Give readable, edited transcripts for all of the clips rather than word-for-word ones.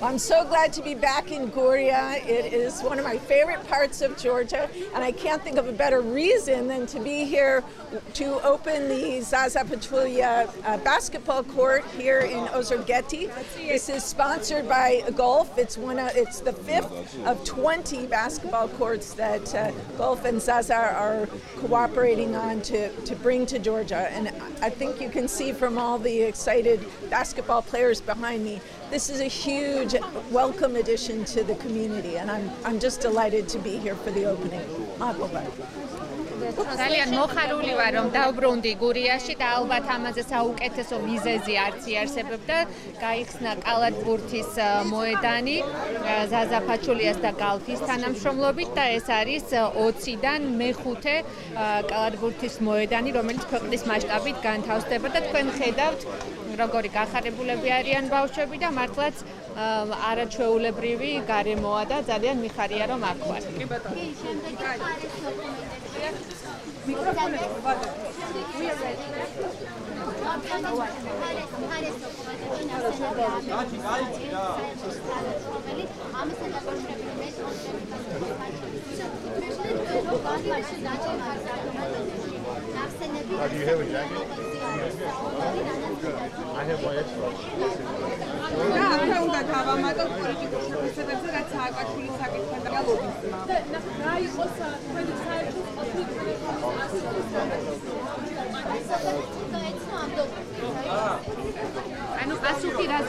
I'm so glad to be back in Goria. It is one of my favorite parts of Georgia, and I can't think of a better reason than to be here to open the Zaza Pachulia basketball court here in Ozurgeti. This is sponsored by Golf. It's the fifth of 20 basketball courts that Golf and Zaza are cooperating on to bring to Georgia. And I think you can see from all the excited basketball players behind me, this is a huge welcome addition to the community, and I'm just delighted to be here for the opening. ძალიან მოხარული ვარ რომ დავბრუნდი გურიაში და ალბათ ამაზე საუკეთესო მიზეზი არც იარსებებდა. გაიხსნა კალათბურთის მოედანი ზაზა ფაჩულიას და გალფის თანამშრომლობით და ეს არის 20-დან მეხუთე კალათბურთის მოედანი, რომელიც ქვეყნის მასშტაბით განთავსდება და თქვენ ხედავთ როგორი გახარებულები არიან ბავშვები და მართლაც არაჩვეულებრივი გარემოა და ძალიან მიხარია რომ აქ ვარ. Do you have a jacket? I have my extra.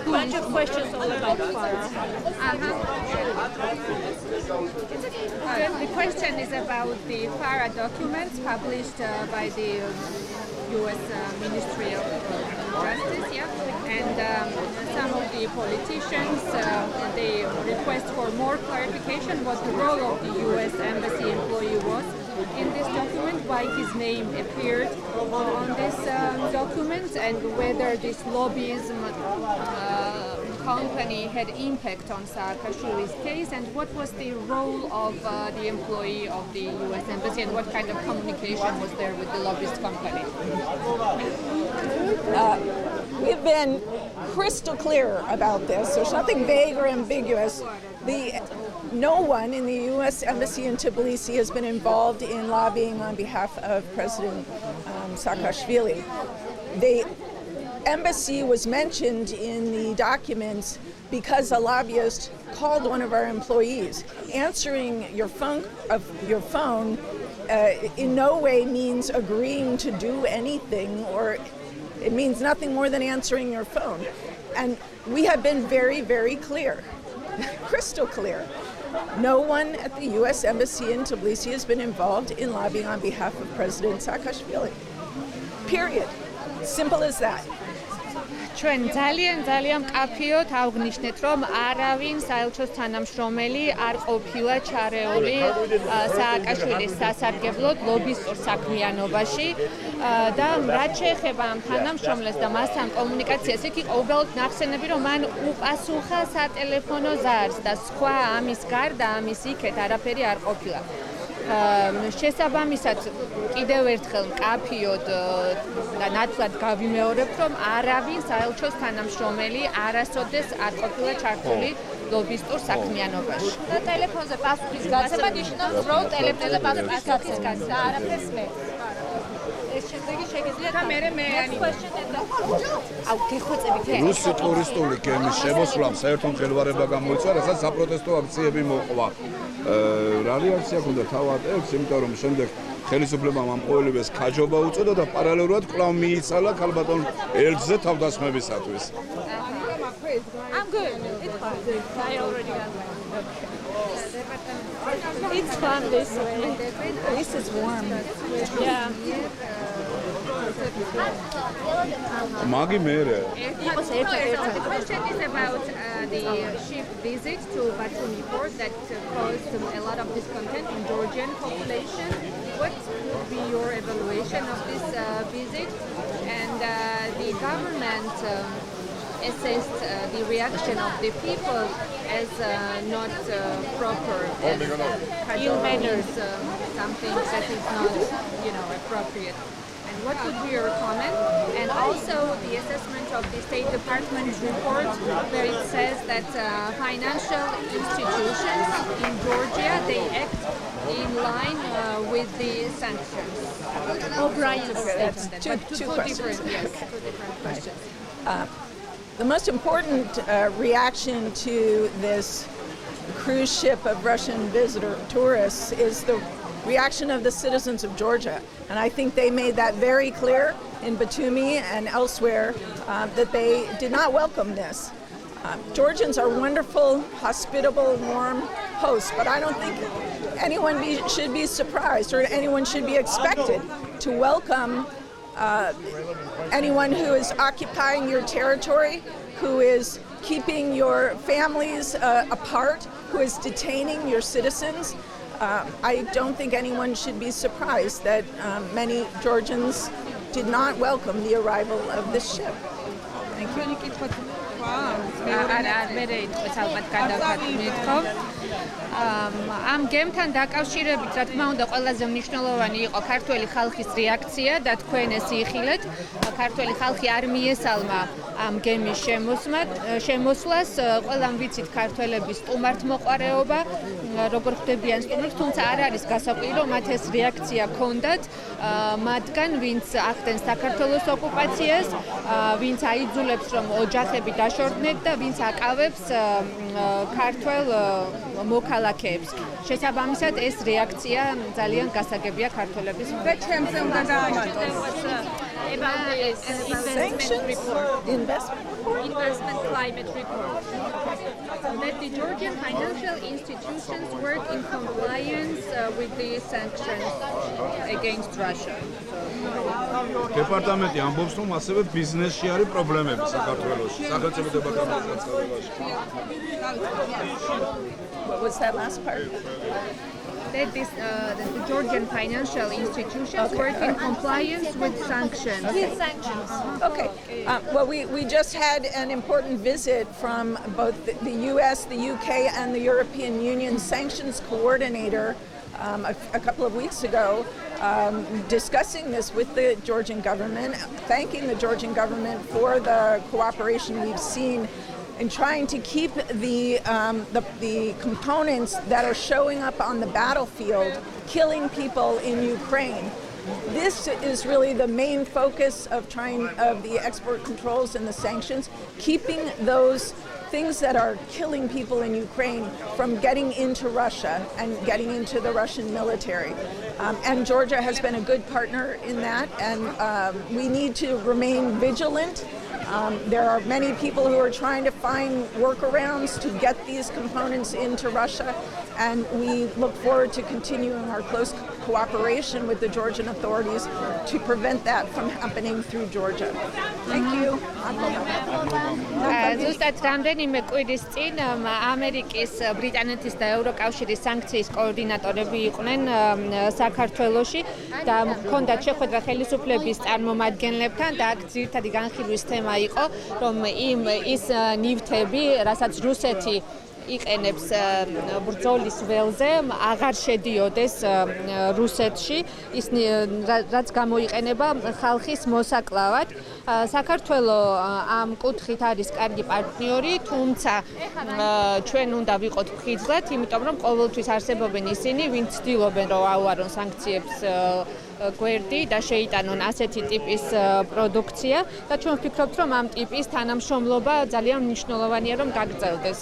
Bunch of questions all about The question is about the FARA documents published by the U.S. Ministry of Justice, and some of the politicians they request for more clarification what the role of the U.S. Embassy employee was in this document, why his name appeared on this document, and whether this lobbyism company had impact on Saakashvili's case, and what was the role of the employee of the U.S. Embassy, and what kind of communication was there with the lobbyist company? We've been crystal clear about this. There's nothing vague or ambiguous. No one in the U.S. Embassy in Tbilisi has been involved in lobbying on behalf of President Saakashvili. The embassy was mentioned in the documents because a lobbyist called one of our employees. Answering your phone in no way means agreeing to do anything, or it means nothing more than answering your phone. And we have been very, very clear, crystal clear. No one at the U.S. Embassy in Tbilisi has been involved in lobbying on behalf of President Saakashvili. Period. Simple as that. ჩვენ ძალიან მკაფიოდ ავგნიშნეთ, რომ არავინ საელჩოს თანამშრომელი არ ყოფილა ჩარეული სააკაშვილის სასარგებლოდ ლობისტურ საქმიანობაში და რაც შეეხება ამ თანამშრომლებს და მასთან კომუნიკაციას, იქ იყო უბრალოდ ნახსენები, რომ მან უპასუხა სატელეფონო ზარს და სხვა ამის გარდა ამის იქეთ არაფერი არ ყოფილა. შესაბამისად კიდევ ერთხელ მკაფიოდ და ნათლად გავიმეორებთ, რომ არავინ საელჩოს თანამშრომელი არასოდეს არ ყოფილა ჩართული ლობისტურ საქმიანობაში. და ტელეფონზე პასუხის გაცემა ნიშნავს, რომ ტელეფონზე პასუხის გაცემა არაფერს მე. ეს შედეგი შეგიძლიათ და მე რუსი ტურისტული გემის შემოსვლამ საერთო მღელვარება გამოიწვა, რასაც საპროტესტო აქციები მოყვა. რა რეაქცია ჰქონდა თავად ელს, იმიტომ რომ შემდეგ ხელისუფლებამ ამ ყოველივეს ქაჯობა უწოდა და პარალელურად კვლავ მიიცალა ქალბატონ ელზზე თავდასხმებისათვის. I'm good. It's fine. I already got It's fun this way. This is warm. Yeah. მაგი მერე. The question is about the ship visit to Batumi port that caused a lot of discontent in Georgian population. What would be your evaluation of this visit? And the government assessed the reaction of the people as not proper, as ill manners, something that is not, appropriate. And What would be your comment? And also the assessment of the State Department's report where it says that financial institutions in Georgia, they act in line with the sanctions. O'Brien's statement. Two questions. Two different questions. The most important reaction to this cruise ship of Russian tourists is the reaction of the citizens of Georgia. And I think they made that very clear in Batumi and elsewhere that they did not welcome this. Georgians are wonderful, hospitable, warm hosts, but I don't think anyone should be surprised or anyone should be expected to welcome anyone who is occupying your territory, who is keeping your families apart, who is detaining your citizens. I don't think anyone should be surprised that many Georgians did not welcome the arrival of this ship. Thank you. ამ გემთან დაკავშირებით, რა თქმა უნდა, ყველაზე მნიშვნელოვანი იყო ქართველი ხალხის რეაქცია და თქვენ ეს იხილეთ. ქართველი ხალხი არ მიესალმა ამ გემის შემოსვლას. ყველამ ვიცით ქართველების სტუმართმოყვარეობა, როგორ ხდებიან სტუმრებს, თუმცა არ არის გასაკვირი, მათ ეს რეაქცია ჰქონდათ მათგან, ვინც ახდენს საქართველოს ოკუპაციას, ვინც აიძულებს, რომ ოჯახები დაშორდნენ და ვინც აკავებს ქართველ მოქალაქეებს. შესაბამისად, ეს რეაქცია ძალიან გასაგებია ქართველების მიერ. Investment climate report. That the Georgian financial institutions work in compliance with the sanctions against Russia. დეპარტამენტი ამბობს, რომ ასევე ბიზნესში არის პრობლემები საქართველოში, სახელმწიფო დეპარტამენტის. What was that last part? That the Georgian financial institutions work in compliance with sanctions. With sanctions. Okay. Well, we just had an important visit from both the U.S., the UK, and the European Union sanctions coordinator a couple of weeks ago, discussing this with the Georgian government, thanking the Georgian government for the cooperation we've seen in trying to keep the components that are showing up on the battlefield, killing people in Ukraine. This is really the main focus of the export controls and the sanctions, keeping those things that are killing people in Ukraine from getting into Russia and getting into the Russian military. And Georgia has been a good partner in that, and we need to remain vigilant. There are many people who are trying to find workarounds to get these components into Russia, and we look forward to continuing our close cooperation with the Georgian authorities to prevent that from happening through Georgia. Thank you. ზუსტად რამდენიმე კვირის წინ ამერიკის, ბრიტანეთის და ევროკავშირის სანქციის კოორდინატორები იყვნენ საქართველოში და ჰქონდათ შეხვედრა ხელისუფლების წარმომადგენლებთან და აქ ძირითადი განხილვის თემა იყო, რომ ის ნივთები, რასაც რუსეთი იყენებს ბრძოლის ველზე, აღარ შედიოდეს რუსეთში, ის რაც გამოიყენება ხალხის მოსაკლავად. საქართველოს ამ კუთხით არის კარგი პარტნიორი, თუმცა ჩვენ უნდა ვიყოთ მხიძლად, იმიტომ რომ ყოველთვის არსებობენ ისინი, ვინც ცდილობენ რომ აუარონ სანქციებს გვერდი და შეიტანონ ასეთი ტიპის პროდუქცია და ჩვენ ვფიქრობთ, რომ ამ ტიპის თანამშრომლობა ძალიან მნიშვნელოვანია, რომ გაგრძელდეს.